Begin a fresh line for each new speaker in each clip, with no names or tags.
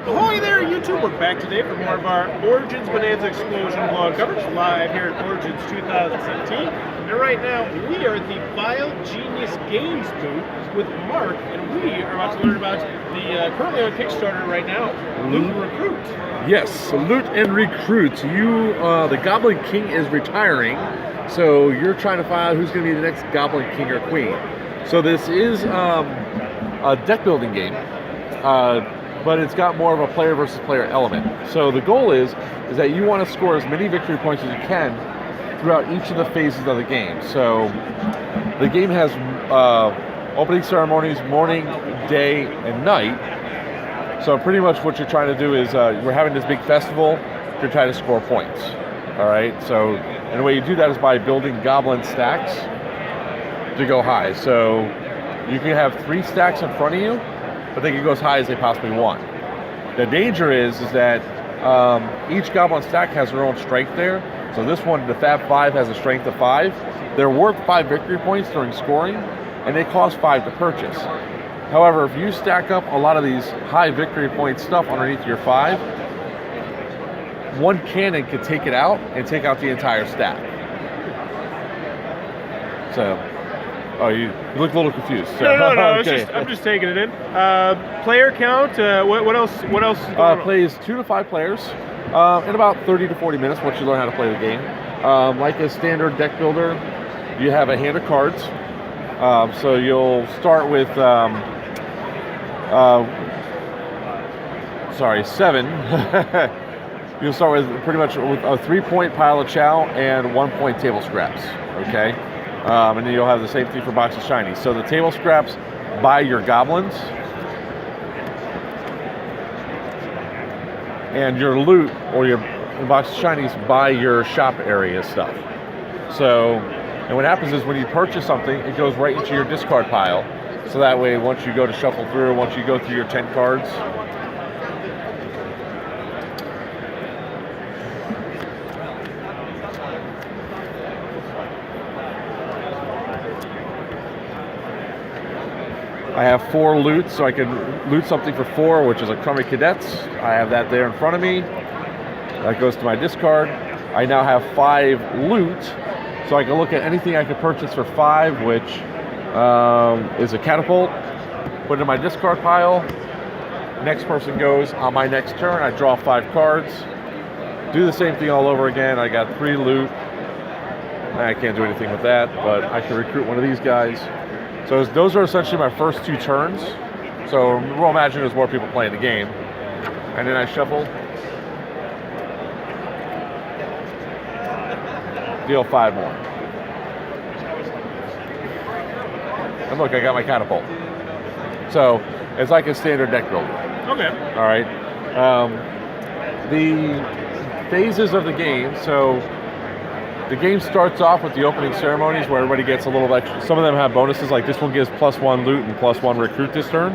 Ahoy there, YouTube! We're back today for more of our Origins Bonanza Explosion vlog coverage live here at Origins 2017. And right now, we are at the Vile Genius Games booth with Mark, and we are about to learn about the currently on Kickstarter right now, Loot and Recruit.
Yes, so Loot and Recruit. The Goblin King is retiring, so you're trying to find out who's going to be the next Goblin King or Queen. So this is a deck building game. But it's got more of a player versus player element. So the goal is that you want to score as many victory points as you can throughout each of the phases of the game. So the game has opening ceremonies, morning, day, and night. So pretty much what you're trying to do is we're having this big festival to try to score points. All right. So and the way you do that is by building goblin stacks to go high. So you can have 3 stacks in front of you, but they can go as high as they possibly want. The danger is that each goblin stack has their own strength there. So this one, the Fab 5, has a strength of 5. They're worth 5 victory points during scoring, and they cost 5 to purchase. However, if you stack up a lot of these high victory point stuff underneath your 5, one cannon could take it out and take out the entire stack. So. Oh, you look a little confused. So.
No.
Okay.
I'm just taking it in. Player count. What else? What else is going on?
Plays 2 to 5 players in about 30 to 40 minutes once you learn how to play the game. Like a standard deck builder, you have a hand of cards. So you'll start with 7. You'll start with pretty much with a 3-point pile of chow and 1-point table scraps. Okay. And then you'll have the same thing for box of shinies. So the table scraps buy your goblins, and your loot or your box of shinies buy your shop area stuff. So, and what happens is when you purchase something, it goes right into your discard pile. So that way, once you go to shuffle through, once you go through your 10 cards, I have 4 loot, so I can loot something for 4, which is a Crummy Cadets. I have that there in front of me. That goes to my discard. I now have 5 loot, so I can look at anything I could purchase for 5, which is a catapult. Put it in my discard pile. Next person goes on my next turn. I draw 5 cards. Do the same thing all over again. I got 3 loot. I can't do anything with that, but I can recruit one of these guys. So those are essentially my first 2 turns. So we'll imagine there's more people playing the game. And then I shuffle. Deal 5 more. And look, I got my catapult. So it's like a standard deck builder.
Okay.
All right. The phases of the game. So the game starts off with the opening ceremonies where everybody gets a little extra. Some of them have bonuses, like this one gives +1 loot and +1 recruit this turn.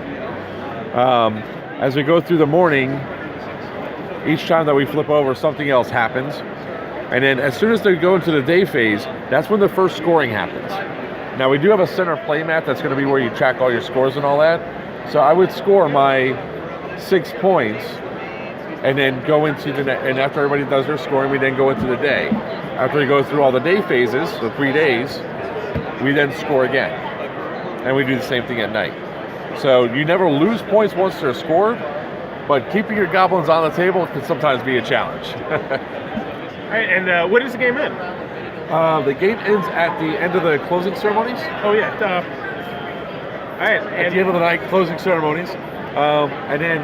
As we go through the morning, each time that we flip over, something else happens. And then as soon as they go into the day phase, that's when the first scoring happens. Now we do have a center play mat that's going to be where you track all your scores and all that. So I would score my 6 points and then go into and after everybody does their scoring, we then go into the day. After we go through all the day phases, the 3 days, we then score again. And we do the same thing at night. So you never lose points once they're scored, but keeping your goblins on the table can sometimes be a challenge.
All right, and when does the game end?
The game ends at the end of the closing ceremonies.
Oh, yeah. All right.
At the end of the night, closing ceremonies. And then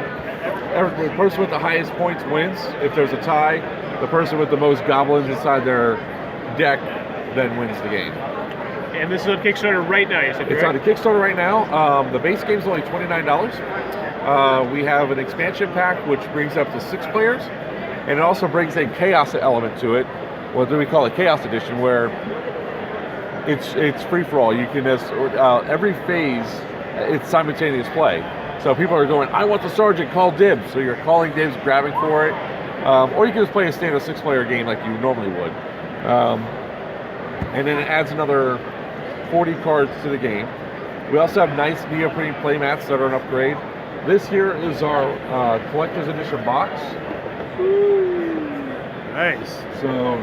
the person with the highest points wins. If there's a tie, the person with the most goblins inside their deck then wins the game.
And this is on Kickstarter right now, you said, correct?
It's on the Kickstarter right now. The base game is only $29. We have an expansion pack which brings up to 6 players, and it also brings a chaos element to it. What do we call it? Chaos edition, where it's free for all. You can just every phase it's simultaneous play. So people are going, I want the sergeant, call dibs. So you're calling dibs, grabbing for it. Or you can just play a standard 6-player game like you normally would. And then it adds another 40 cards to the game. We also have nice neoprene play mats that are an upgrade. this here is our collector's edition box.
Nice.
So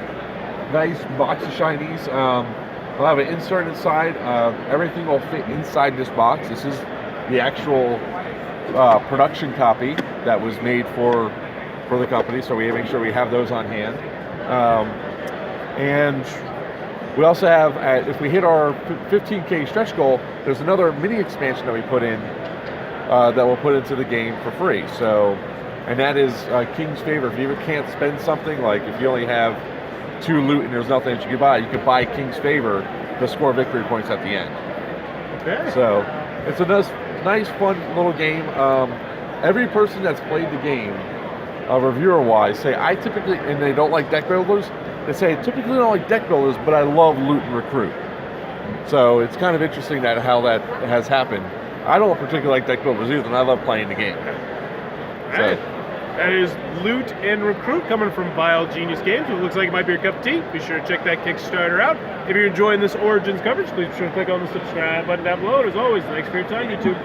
nice box of shinies. We'll have an insert inside. Everything will fit inside this box. This is the actual production copy that was made for the company. So we make sure we have those on hand. And we also have, if we hit our 15K stretch goal, there's another mini expansion that we put in that we'll put into the game for free. So, and that is King's Favor. If you ever can't spend something, like if you only have 2 loot and there's nothing that you can buy King's Favor to score victory points at the end.
Okay.
So it's a nice fun little game. Every person that's played the game, reviewer-wise, say I typically, and they don't like deck builders, they say typically don't like deck builders, but I love loot and recruit. So it's kind of interesting that how that has happened. I don't particularly like deck builders either, and I love playing the game.
Right. That is Loot and Recruit coming from Vile Genius Games. It looks like it might be your cup of tea. Be sure to check that Kickstarter out. If you're enjoying this Origins coverage, please be sure to click on the subscribe button down below. And as always, thanks for your time, YouTube.